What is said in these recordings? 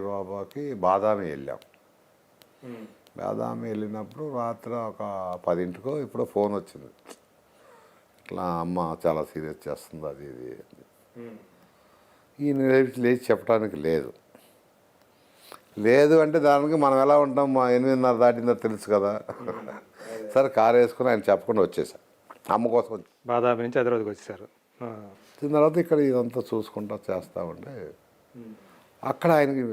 బాబాకి బాదామి వెళ్ళాం. బాదామి వెళ్ళినప్పుడు రాత్రి ఒక 10ంటికో ఇప్పుడు ఫోన్ వచ్చింది, ఇట్లా అమ్మ చాలా సీరియస్ చేస్తుంది అది ఇది. ఈయన లేచి చెప్పడానికి లేదు అంటే దానికి మనం ఎలా ఉంటాం, మా 8:30 దాటిందో తెలుసు కదా. సరే కారు వేసుకుని ఆయన చెప్పకుండా వచ్చేసా, అమ్మ కోసం బాదామి నుంచి హైదరాబాద్కి వచ్చేసారు. వచ్చిన తర్వాత ఇక్కడ ఇదంతా చూసుకుంటా చేస్తూ ఉంటే అక్కడ ఆయనకి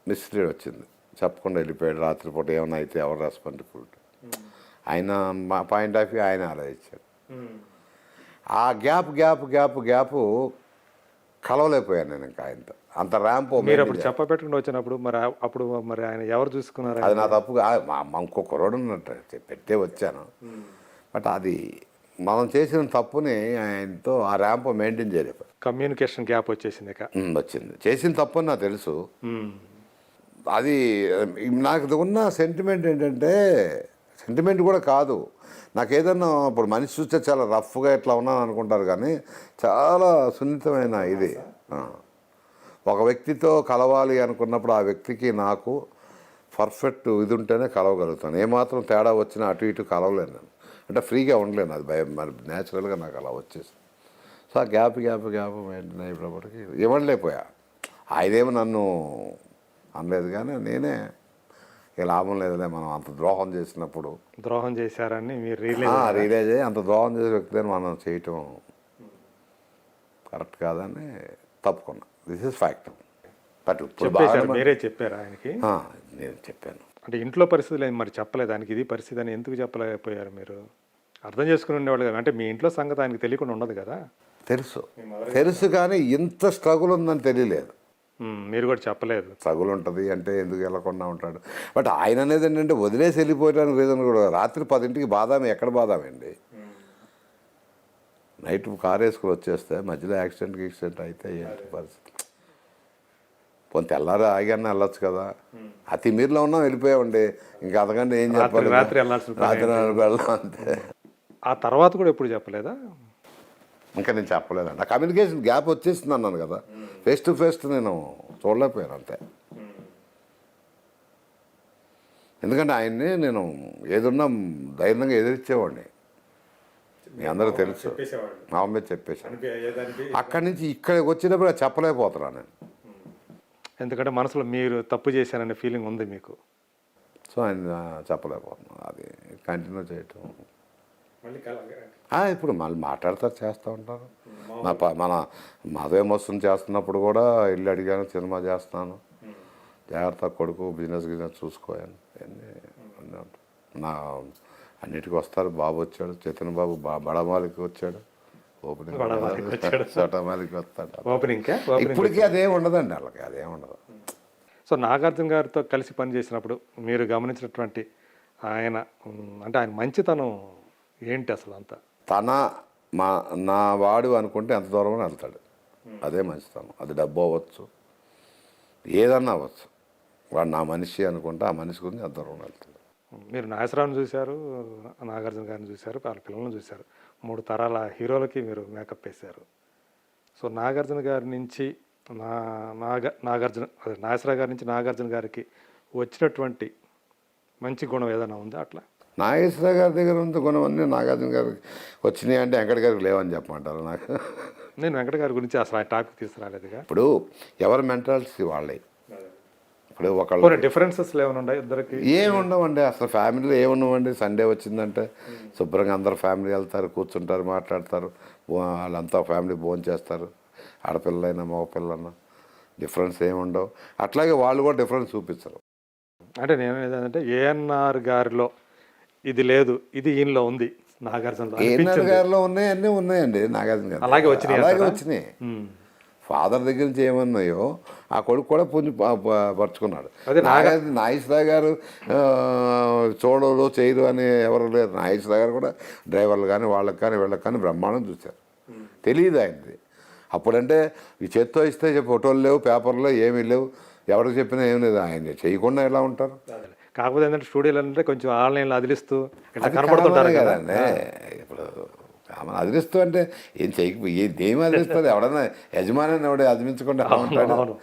మిస్లీడ్ వచ్చింది, చెప్పకుండా వెళ్ళిపోయాడు. రాత్రిపూట ఏమైనా అయితే ఎవరు రెస్పాన్సిబిలిటీ, ఆయన మా పాయింట్ ఆఫ్ వ్యూ ఆయన ఆలోచించాడు. ఆ గ్యాప్ కలవలేకపోయాను నేను ఇంకా ఆయనతో. అంత ర్యాంప్ మీరు అప్పుడు చెప్పబెట్టుకుని వచ్చినప్పుడు మరి ఆయన ఎవరు చూసుకున్నారు? అది నా తప్పు. ఇంకో కుర్రోడు ఉన్నట్టు పెట్టే వచ్చాను, బట్ అది మనం చేసిన తప్పుని ఆయనతో ఆ ర్యాంప్ మెయింటైన్ చేయలేదు. కమ్యూనికేషన్ గ్యాప్ వచ్చేసింది. వచ్చింది, చేసిన తప్పు అని నాకు తెలుసు. అది నాకు ఉన్న సెంటిమెంట్ ఏంటంటే, సెంటిమెంట్ కూడా కాదు, నాకు ఏదన్నా ఇప్పుడు మనిషి చూస్తే చాలా రఫ్గా ఇట్లా ఉన్నాను అనుకుంటారు, కానీ చాలా సున్నితమైన ఇది. ఒక వ్యక్తితో కలవాలి అనుకున్నప్పుడు ఆ వ్యక్తికి నాకు పర్ఫెక్ట్ ఇది ఉంటేనే కలవగలుగుతాను. ఏమాత్రం తేడా వచ్చినా అటు ఇటు కలవలేను నేను, అంటే ఫ్రీగా ఉండలేను. అది భయం మరి న్యాచురల్గా నాకు అలా వచ్చేసింది. సో ఆ గ్యాప్ మెయింటైన్ అయినప్పటికీ ఇవ్వలేకపోయా. ఆయనేమో నన్ను అనలేదు, కానీ నేనే ఇక లాభం లేదులే, మనం అంత ద్రోహం చేసినప్పుడు ద్రోహం చేశారని మీరు రియలైజ్ అయ్యి అంత ద్రోహం చేసే వ్యక్తిని మనం చేయటం కరెక్ట్ కాదని తప్పుకున్నా. This is fact. బట్ ఇప్పుడు మీరే చెప్పారు ఆయనకి? నేను చెప్పాను. అంటే ఇంట్లో పరిస్థితులు మరి చెప్పలేదు ఆయనకి ఇది పరిస్థితి అని ఎందుకు చెప్పలేకపోయారు? మీరు అర్థం చేసుకుని ఉండేవాళ్ళు కదా, అంటే మీ ఇంట్లో సంగతి ఆయనకి తెలియకుండా ఉండదు కదా? తెలుసు కానీ ఇంత స్ట్రగుల్ ఉందని తెలియలేదు. మీరు కూడా చెప్పలేదు. స్ట్రగుల్ ఉంటుంది అంటే ఎందుకు వెళ్ళకుండా ఉంటాడు. బట్ ఆయన అనేది ఏంటంటే వదిలేసి వెళ్ళిపోయడానికి రీజన్ కూడా, రాత్రి 10ంటికి బాదామి, ఎక్కడ బాదామి అండి, నైట్ కారు వేసుకుని వచ్చేస్తే మధ్యలో యాక్సిడెంట్ అయితే ఏంటి పరిస్థితి? కొంత తెల్లారి ఆగానే వెళ్ళొచ్చు కదా. అతి మీరులో ఉన్నాం, వెళ్ళిపోయామండి. ఇంకా అంతకంటే ఏం చెప్పాలి, రాత్రి వెళ్ళాం అంతే. ఆ తర్వాత కూడా ఎప్పుడు చెప్పలేదా? ఇంకా నేను చెప్పలేదండి. ఆ కమ్యూనికేషన్ గ్యాప్ వచ్చేసింది అన్నాను కదా, ఫేస్ టు ఫేస్ నేను చూడలేకపోయాను అంతే. ఎందుకంటే ఆయన్ని నేను ఏదున్నా ధైర్యంగా ఎదిరించేవాడిని, మీ అందరూ తెలుసు. మా మీద చెప్పేశాను. అక్కడి నుంచి ఇక్కడికి వచ్చినప్పుడు అది చెప్పలేకపోతున్నాను నేను, ఎందుకంటే మనసులో మీరు తప్పు చేశారనే ఫీలింగ్ ఉంది మీకు. సో ఆయన చెప్పలేకపోతున్నాను. అది కంటిన్యూ చేయటం. ఇప్పుడు మళ్ళీ మాట్లాడతారు, చేస్తూ ఉంటారు. మన మదవేం వస్తుంది చేస్తున్నప్పుడు కూడా ఇల్లు అడిగాను, సినిమా చేస్తున్నాను, జాగ్రత్త కొడుకు, బిజినెస్ చూసుకోయాను అన్నీ నా అన్నిటికీ వస్తారు. బాబు వచ్చాడు, చైతన్య బాబు బడమాలికి వచ్చాడు, ఓపెనింగ్ చోటమాలికి వస్తాడు. ఇప్పటికీ అదేం ఉండదండి వాళ్ళకి, అదేం ఉండదు. సో నాగార్జున గారితో కలిసి పనిచేసినప్పుడు మీరు గమనించినటువంటి ఆయన అంటే ఆయన మంచితనం ఏంటి అసలు? అంతా నా వాడు అనుకుంటే ఎంత దూరం వెళ్తాడు, అదే మంచితనం. అది డబ్బు అవ్వచ్చు, ఏదన్నా అవ్వచ్చు, వాడు నా మనిషి అనుకుంటే ఆ మనిషి గురించి ఎంత దూరం వెళ్తాడు. మీరు నాగేశ్వరరావుని చూశారు, నాగార్జున గారిని చూశారు, వాళ్ళ పిల్లలను చూశారు, 3 తరాల హీరోలకి మీరు మేకప్ వేశారు. సో నాగార్జున గారి నుంచి నాగేశ్వరరావు గారి నుంచి నాగార్జున గారికి వచ్చినటువంటి మంచి గుణం ఏదైనా ఉందా? అట్లా నాగేశ్వరరావు గారి దగ్గర ఉన్న గుణం అన్నీ నాగార్జున గారికి వచ్చినాయి అంటే వెంకట గారికి లేవని చెప్పమంటారు. నాకు నేను వెంకట గారి గురించి అసలు ఆ టాపిక్ తీసుకురాలేదుగా. ఇప్పుడు ఎవరి మెంటాలిటీ వాళ్ళే. ఇప్పుడు ఒకళ్ళు డిఫరెన్సెస్ ఏమైనా ఉన్నాయి ఇద్దరికి? ఏముండవండి అసలు, ఫ్యామిలీలో ఏముండవండి. సండే వచ్చిందంటే శుభ్రంగా అందరు ఫ్యామిలీ వెళ్తారు, కూర్చుంటారు, మాట్లాడతారు, వాళ్ళంతా ఫ్యామిలీ భోజనం చేస్తారు, ఆడపిల్లలైనా మగపిల్లలైనా. డిఫరెన్స్ ఏముండవు. అట్లాగే వాళ్ళు కూడా డిఫరెన్స్ చూపించరు. అంటే నేను ఏదంటే ఏఎన్ఆర్ గారిలో ఇది లేదు, ఇది ఈయనలో ఉంది. నాగార్జున గారిలో ఉన్నాయి, అన్నీ ఉన్నాయండి. నాగార్జున గారు అలాగే వచ్చినాయి. ఫాదర్ దగ్గర నుంచి ఏమన్నాయో ఆ కొడుకు కూడా పరుచుకున్నాడు. నాగేశ్వరరావు గారు చూడరు చేయరు అని ఎవరు లేరు. నాగేశ్వరరావు గారు కూడా డ్రైవర్లు కానీ వాళ్ళకి కానీ వీళ్ళకి కానీ బ్రహ్మాండం చూశారు. తెలియదు ఆయనది. అప్పుడంటే ఈ చేత్తో ఇస్తే ఫోటోలు లేవు, పేపర్లో ఏమీ లేవు, ఎవరికి చెప్పినా ఏం లేదు. ఆయన చేయకుండా ఎలా ఉంటారు? కాకపోతే ఏంటంటే స్టూడియోలు అంటే కొంచెం ఆన్లైన్లో అదిలిస్తూ కనపడుతుంటారు కదండి. ఇప్పుడు అదిలిస్తూ అంటే ఏం చేయకపోయి ఏం అదిలిస్తుంది? ఎవడన్నా యజమాని ఎవడే అదిలించకుండా ఉంటాడు.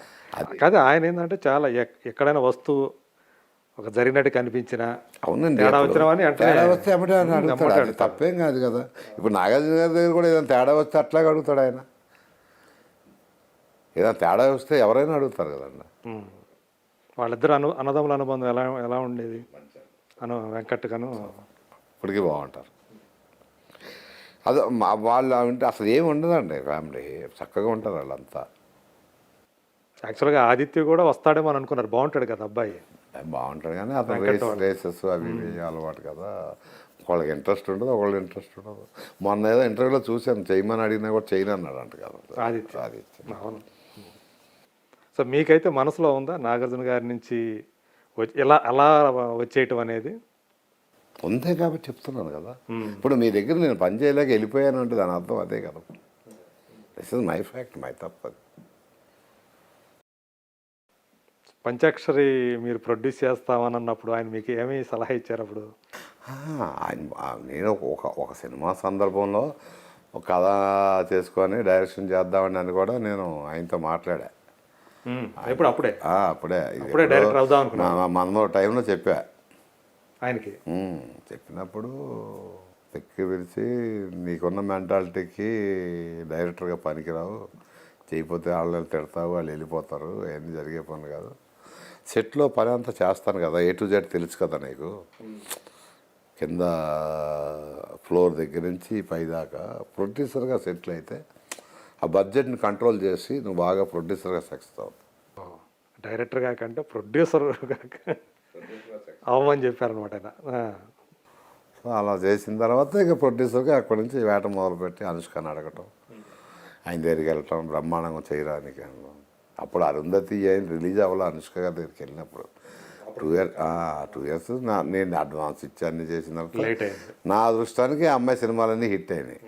కాదు ఆయన ఏంటంటే చాలా ఎక్కడైనా వస్తువు ఒక జరిగినట్టు కనిపించిన అవునండి, తేడా అప్పుడు వచ్చినవని అంటే తేడా వస్తే అమ్మటే ఆయన అడుగుతాడు. అది తప్పేం కాదు కదా. ఇప్పుడు నాగార్జున గారి దగ్గర కూడా ఏదైనా తేడా వస్తే అట్లాగే అడుగుతాడు ఆయన. ఏదైనా తేడా వస్తే ఎవరైనా అడుగుతారు కదండి. వాళ్ళిద్దరు అన్నదమ్ముల అనుబంధం ఎలా ఎలా ఉండేది? వెంకట్గాను ఇప్పటికీ బాగుంటారు. అదే వాళ్ళు అంటే అసలు ఏమి ఉండదండి, ఫ్యామిలీ చక్కగా ఉంటారు వాళ్ళంతా. యాక్చువల్గా ఆదిత్య కూడా వస్తాడేమో అని అనుకున్నారు, బాగుంటాడు కదా అబ్బాయి. బాగుంటాడు కానీ అతను రేసెస్ అవి ఇవి అలవాటు కదా. ఒకళ్ళకి ఇంట్రెస్ట్ ఉండదు, ఒకళ్ళు ఇంట్రెస్ట్ ఉండదు. మొన్న ఏదో ఇంటర్వ్యూలో చూశాను, చేయమని అడిగినా కూడా చేయను అన్నాడు అంట కదా ఆదిత్య. అవును. సో మీకైతే మనసులో ఉందా నాగార్జున గారి నుంచి ఇలా అలా వచ్చేయటం అనేది? ఉందే కాబట్టి చెప్తున్నాను కదా. ఇప్పుడు మీ దగ్గర నేను పని చేయలేక వెళ్ళిపోయాను అంటే దాని అర్థం అదే కదా. This is my fact, my తప్పదు. పంచాక్షరి మీరు ప్రొడ్యూస్ చేస్తామని అన్నప్పుడు ఆయన మీకు ఏమీ సలహా ఇచ్చారు అప్పుడు? నేను ఒక సినిమా సందర్భంలో ఒక కథ చేసుకొని డైరెక్షన్ చేద్దామని అని కూడా నేను ఆయనతో మాట్లాడా. అప్పుడే డైరెక్టర్ అవుదాం అనుకున్నా. మన టైంలో చెప్పా ఆయనకి. చెప్పినప్పుడు తెక్కి పిలిచి, నీకున్న మెంటాలిటీకి డైరెక్టర్గా పనికిరావు, చేయకపోతే వాళ్ళు తిడతావు, వాళ్ళు వెళ్ళిపోతారు, అవన్నీ జరిగే పనులు కాదు. సెట్లో పని అంతా చేస్తాను కదా, A to Z తెలుసు కదా నీకు, కింద ఫ్లోర్ దగ్గర నుంచి పై దాకా. ప్రొడ్యూసర్గా సెటిల్ అయితే ఆ బడ్జెట్ని కంట్రోల్ చేసి నువ్వు బాగా ప్రొడ్యూసర్గా సక్సెస్ అవుతావు. డైరెక్టర్ కాకంటే ప్రొడ్యూసర్ అవ్వమని చెప్పారనమాట ఆయన. సో అలా చేసిన తర్వాత ఇక ప్రొడ్యూసర్గా అక్కడి నుంచి వేట మొదలుపెట్టి అనుష్కని అడగటం, ఆయన దగ్గరికి వెళ్ళటం, బ్రహ్మాండంగా చేయడానికి. అప్పుడు అరుంధతి అయిన రిలీజ్ అవ్వాలి అనుష్క గారి దగ్గరికి వెళ్ళినప్పుడు 2 years నేను అడ్వాన్స్ ఇచ్చి అన్ని చేసిన తర్వాత నా అదృష్టానికి ఆ అమ్మాయి సినిమాలన్నీ హిట్ అయినాయి.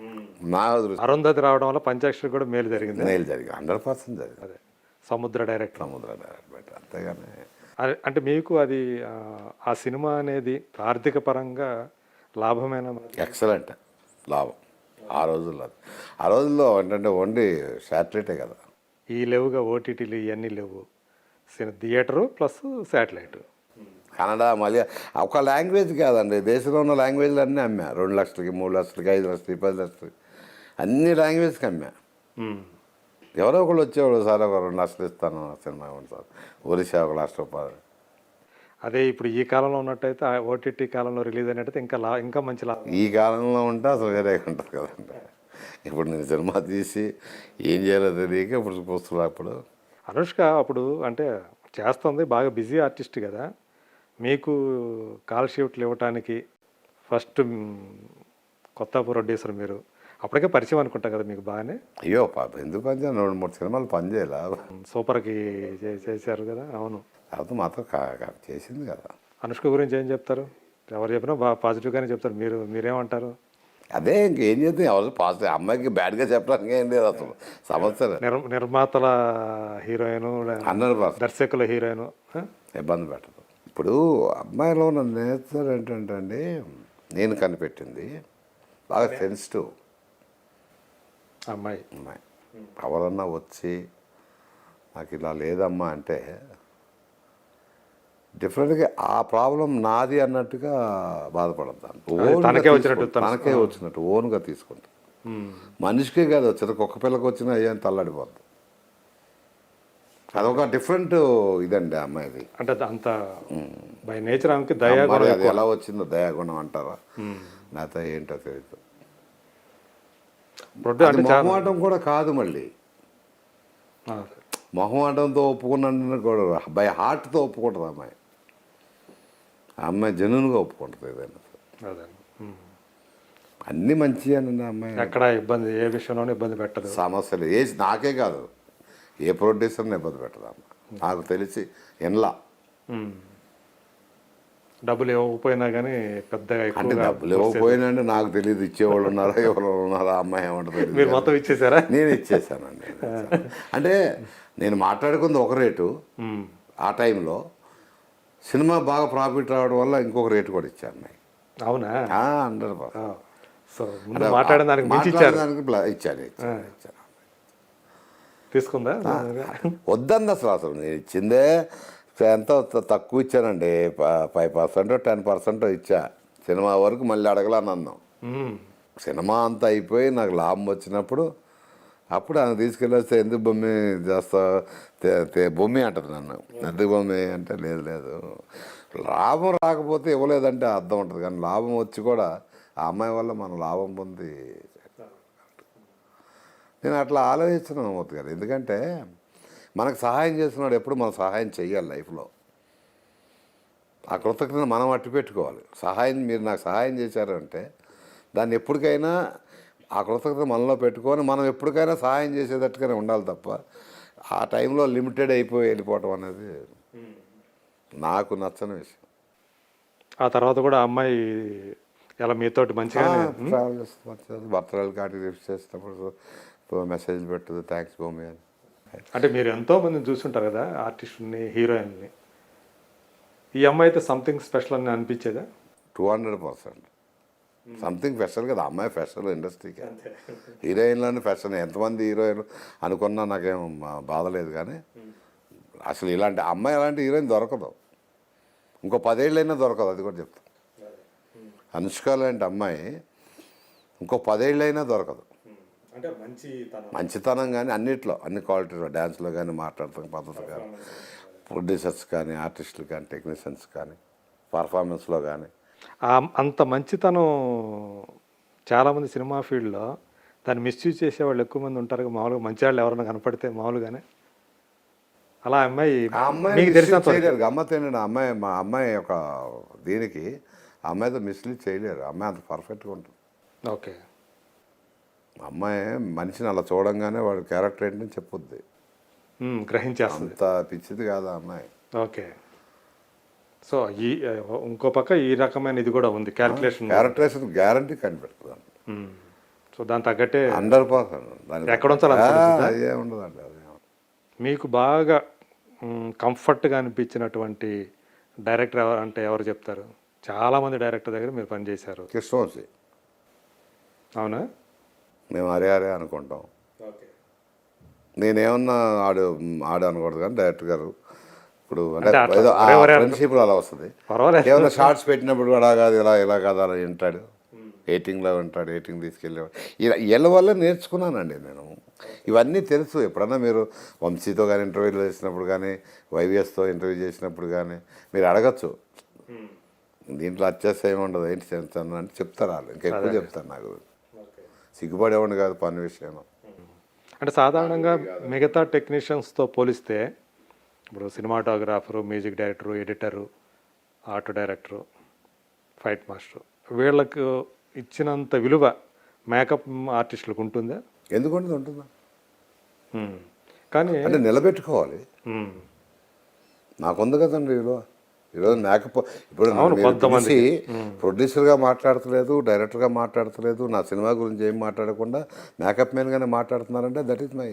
నా అదృష్టం అరుంధతి రావడం వల్ల పంచాక్షరి కూడా మేలు జరిగింది. 100% జరిగింది. అదే సముద్ర డైరెక్ట్ బయట. అంతేగాని అంటే మీకు అది ఆ సినిమా అనేది ఆర్థిక పరంగా లాభమైన? ఎక్సలెంట్ లాభం ఆ రోజుల్లో. ఆ రోజుల్లో ఏంటంటే ఓన్లీ శాటిలైటే కదా. ఈ లేవుగా ఓటీటీలు ఇవన్నీ లేవు, థియేటరు ప్లస్ శాటిలైట్. కన్నడ, మలయా ఒక లాంగ్వేజ్ కాదండి, దేశంలో ఉన్న లాంగ్వేజ్లు అన్నీ అమ్మా. 2 లక్షలకి, 3 లక్షలకి, 5 లక్షలకి, 10 లక్షలకి, అన్ని లాంగ్వేజ్కి అమ్మా. ఎవరో ఒకళ్ళు వచ్చేవాడు, సార్ ఒక 2 లక్షలు ఇస్తాను సినిమా ఇవ్వండి సార్, ఒరిస్సా 1 లక్ష రూపాయలు. అదే ఇప్పుడు ఈ కాలంలో ఉన్నట్టయితే ఓటీటీ కాలంలో రిలీజ్ అయినట్టయితే ఇంకా మంచి లాభం. ఈ కాలంలో ఉంటే అసలు వేరే ఉంటుంది కదండి. ఇప్పుడు నేను సినిమా తీసి ఏం చేయాలో తెలియక ఇప్పుడు చూస్తున్నా. అప్పుడు అనుష్క అప్పుడు అంటే చేస్తుంది, బాగా బిజీ ఆర్టిస్ట్ కదా. మీకు కాల్ షీట్లు ఇవ్వటానికి ఫస్ట్ కొత్త ప్రొడ్యూసర్ మీరు, అప్పటికే పరిచయం అనుకుంటా కదా మీకు బాగానే? అయ్యో ఎందుకు పని చేయాలి, 2-3 సినిమాలు పని చేయాలా. సూపర్కి చేశారు కదా. అవును, తర్వాత మాతో చేసింది కదా. అనుష్క గురించి ఏం చెప్తారు? ఎవరు చెప్పినా బాగా పాజిటివ్గానే చెప్తారు. మీరేమంటారు? అదే ఇంకేం చేద్దాం, ఎవరు పాజిటివ్, అమ్మాయికి బ్యాడ్గా చెప్పడానికి ఏం లేదు అసలు సమస్య. నిర్మాతల హీరోయిన్, 100% దర్శకుల హీరోయిన్ ఇబ్బంది పెట్టదు. ఇప్పుడు అమ్మాయిలో ఉన్న నేచర్ ఏంటంటే అండి, నేను కనిపెట్టింది బాగా సెన్సిటివ్ అమ్మాయి. ఎవరన్నా వచ్చి నాకు ఇలా లేదమ్మా అంటే డిఫరెంట్గా ఆ ప్రాబ్లం నాది అన్నట్టుగా బాధపడతాను. తనకే వచ్చినట్టు ఓన్గా తీసుకుంటాను. మనిషికే కాదు, వచ్చేది కుక్క పిల్లకి వచ్చినా ఏం తల్లాడిపోద్ది. అదొక డిఫరెంట్ ఇదండి అమ్మాయిది. అంటే అంత బై నేచర్ ఆమెకి దయాగుణం. అది ఎలా వచ్చిందో దయాగుణం అంటారా, నాతో ఏంటో తెలియదు. మొహమాటం కూడా కాదు, మళ్ళీ మొహమాటంతో ఒప్పుకున్నాను కూడా బై హార్ట్తో ఒప్పుకుంటుంది అమ్మాయి. ఆ అమ్మాయి జెన్యూన్గా ఒప్పుకుంటుంది ఏదైనా. అన్నీ మంచి అని అమ్మాయి ఎక్కడ ఇబ్బంది, ఏ విషయంలోనే ఇబ్బంది పెట్టదు. సమస్యలు నాకే కాదు, ఏ ప్రొడ్యూసర్ని ఇబ్బంది పెట్టదు అమ్మ. నాకు తెలిసి ఎన్లా డబ్బులు ఇవ్వకపోయినా కానీ పెద్దగా అంటే డబ్బులు ఇవ్వకపోయినా అంటే నాకు తెలియదు, ఇచ్చేవాళ్ళు ఉన్నారా ఎవరు ఉన్నారా, అమ్మాయి ఏమంటుంది. మీరు మొత్తం ఇచ్చేసారా? నేను ఇచ్చేసానండి. అంటే నేను మాట్లాడుకుంది ఒక రేటు, ఆ టైంలో సినిమా బాగా ప్రాఫిట్ రావడం వల్ల ఇంకొక రేటు కూడా ఇచ్చాను అమ్మాయి. అవునా? 100%. సో మాట్లాడడానికి ఇచ్చాను. తీసుకుందా వద్దండి అసలు నేను ఇచ్చిందే ఎంత తక్కువ ఇచ్చానండి 5% 10% ఇచ్చా సినిమా వరకు మళ్ళీ అడగలాను మ్మ్. సినిమా అంతా అయిపోయి నాకు లాభం వచ్చినప్పుడు అప్పుడు ఆయన తీసుకెళ్ళొస్తే ఎందుకు బొమ్మి చేస్తావు బొమ్మి అంటది నన్ను ఎందుకు బొమ్మి అంటే లేదు లేదు లాభం రాకపోతే ఇవ్వలేదంటే అర్థం ఉంటుంది కానీ లాభం వచ్చి కూడా ఆ అమ్మాయి వల్ల మనం లాభం పొంది నేను అట్లా ఆలోచిస్తున్నాను మూర్తి గారు ఎందుకంటే మనకు సహాయం చేస్తున్నాడు ఎప్పుడు మనం సహాయం చేయాలి లైఫ్లో ఆ కృతజ్ఞత మనం అట్టు పెట్టుకోవాలి సహాయం మీరు నాకు సహాయం చేశారు అంటే దాన్ని ఎప్పటికైనా ఆ కృతజ్ఞత మనలో పెట్టుకొని మనం ఎప్పటికైనా సహాయం చేసేటట్టుగానే ఉండాలి తప్ప ఆ టైంలో లిమిటెడ్ అయిపోయి వెళ్ళిపోవటం అనేది నాకు నచ్చని విషయం ఆ తర్వాత కూడా ఆ అమ్మాయి ఇలా మీతోటి మంచిగానే ట్రావెల్ చేస్తుంది బర్త్డేలు కాటి గిఫ్ట్ చేసినప్పుడు మెసేజ్లు పెట్టదు థ్యాంక్స్ భూమి అని అంటే మీరు ఎంతో మందిని చూసుంటారు కదా ఆర్టిస్టుని హీరోయిన్ని ఈ అమ్మాయి అయితే సంథింగ్ స్పెషల్ అని అనిపించేదా 200% సంథింగ్ స్పెషల్ కదా అమ్మాయి స్పెషల్ ఇండస్ట్రీకి హీరోయిన్లోనే స్పెషల్ ఎంతమంది హీరోయిన్ అనుకున్నా నాకేం బాధ లేదు కానీ అసలు ఇలాంటి అమ్మాయి అలాంటి హీరోయిన్ దొరకదు ఇంకో 10 ఏళ్ళైనా దొరకదు అది కూడా చెప్తాను అనుష్క లాంటి అమ్మాయి ఇంకో 10 ఏళ్ళైనా దొరకదు అంటే మంచితనం కానీ అన్నిట్లో అన్ని క్వాలిటీలో డ్యాన్స్లో కానీ మాట్లాడతాం పద్ధతి కానీ ప్రొడ్యూసర్స్ కానీ ఆర్టిస్టులు కానీ టెక్నీషియన్స్ కానీ పర్ఫార్మెన్స్లో కానీ అంత మంచితనం చాలామంది సినిమా ఫీల్డ్లో దాన్ని మిస్యూజ్ చేసేవాళ్ళు ఎక్కువ మంది ఉంటారు మామూలుగా మంచి వాళ్ళు ఎవరైనా కనపడితే మామూలుగానే అలా అమ్మాయి ఆ అమ్మాయి మీకు తెలిసినంత వరకు. చేయలేరు గమ్మత్ ఏంటంటే అమ్మాయి మా అమ్మాయి యొక్క దీనికి ఆ అమ్మాయితో మిస్లీడ్ చేయలేరు అమ్మాయి అంత పర్ఫెక్ట్గా ఉంటుంది ఓకే అమ్మాయి మనిషిని అలా చూడంగానే వాడి క్యారెక్టర్ ఏంటని చెప్పుద్ది గ్రహించేస్తుంది అంత పిచ్చిది కాదు ఆ అమ్మాయి ఓకే సో ఈ ఇంకో పక్క ఈ రకమైన ఇది కూడా ఉంది క్యాల్కులేషన్ క్యారెక్టరేషన్ గ్యారంటీ కనిపెడుతుంది సో దాని తగ్గట్టే 100% ఎక్కడ ఉంచాలి అది తెలుస్తుందా? అదే ఉండదండి అదే మీకు బాగా కంఫర్ట్గా అనిపించినటువంటి డైరెక్టర్ ఎవరు అంటే ఎవరు చెప్తారు చాలామంది డైరెక్టర్ దగ్గర మీరు పనిచేశారు కృష్ణవంశీ అవునా మేము అరే అరే అనుకుంటాం నేనేమన్నా ఆడు అనకూడదు కానీ డైరెక్టర్ గారు ఇప్పుడు అంటే అంటే అట్లా ఏదో అరే అరే ఫ్రెండ్షిప్లో అలా వస్తుంది పర్వాలేదు ఏమైనా షార్ట్స్ పెట్టినప్పుడు కూడా కాదు ఇలా కాదు అలా వింటాడు ఎయిటింగ్లో వింటాడు ఎయిటింగ్ తీసుకెళ్ళేవాడు ఇలా వీళ్ళ వల్ల నేర్చుకున్నానండి నేను ఇవన్నీ తెలుసు ఎప్పుడన్నా మీరు వంశీతో కానీ ఇంటర్వ్యూలు చేసినప్పుడు కానీ వైవిఎస్తో ఇంటర్వ్యూ చేసినప్పుడు కానీ మీరు అడగచ్చు దీంట్లో అత్యాశ ఏముండదు ఏంటి చేస్తాను అంటే చెప్తారు వాళ్ళు ఇంకెక్కువ చెప్తారు నాకు సిగ్గుపడేవాడిని కాదు పని విషయంలో అంటే సాధారణంగా మిగతా టెక్నీషియన్స్తో పోలిస్తే ఇప్పుడు cinematographer music director editor art director fight master వీళ్ళకు ఇచ్చినంత విలువ మేకప్ ఆర్టిస్టులకు ఉంటుందా ఎందుకంటే ఉంటుందా కానీ అంటే నిలబెట్టుకోవాలి మ్మ్. నాకుంది కదండి ఈరోజు ఇప్పుడు అవును, మీరు కొంతమందికి. పిలిచి ప్రొడ్యూసర్గా మాట్లాడతలేదు డైరెక్టర్గా మాట్లాడతలేదు నా సినిమా గురించి ఏం మాట్లాడకుండా మేకప్ మ్యాన్గానే మాట్లాడుతున్నారంటే దట్ ఈస్ మై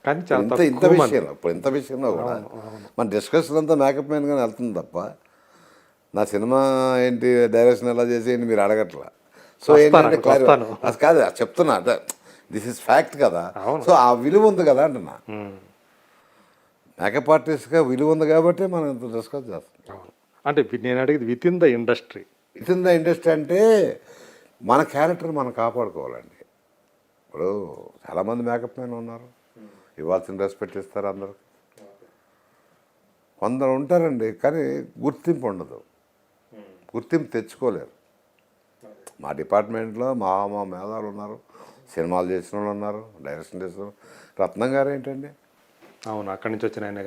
కానీ చాలా ఇంత తక్కువ మంది. విషయంలో ఇప్పుడు ఇంత విషయంలో కూడా మన డిస్కషన్ అంతా మేకప్ మ్యాన్గానే వెళ్తుంది తప్ప నా సినిమా ఏంటి డైరెక్షన్ ఎలా చేసేయండి మీరు అడగట్లా సో ఏంటంటే వస్తాను. అది కాదు అది చెప్తున్నా అదే దిస్ ఇస్ ఫ్యాక్ట్ కదా అవును. సో ఆ విలువ ఉంది కదా అంటున్నా మ్మ్. మేకప్ ఆర్టిస్ట్గా విలువ ఉంది కాబట్టి మనం ఇంత డిస్కస్ చేస్తాం అవును. అంటే నేను అడిగేది with in the industry it in the industry అంటే మన క్యారెక్టర్ మనం కాపాడుకోవాలండి ఇప్పుడు చాలామంది మేకప్ మ్యాన్ ఉన్నారు ఇవ్వాల్సిన రెస్పెక్ట్ ఇస్తారు అందరూ కొందరు ఉంటారండి కానీ గుర్తింపు ఉండదు గుర్తింపు తెచ్చుకోలేరు మా డిపార్ట్మెంట్లో మా మేధావులు ఉన్నారు సినిమాలు చేసిన వాళ్ళు ఉన్నారు డైరెక్షన్ చేసిన రత్నం గారు ఏంటండి అవును అక్కడి నుంచి వచ్చిన ఆయన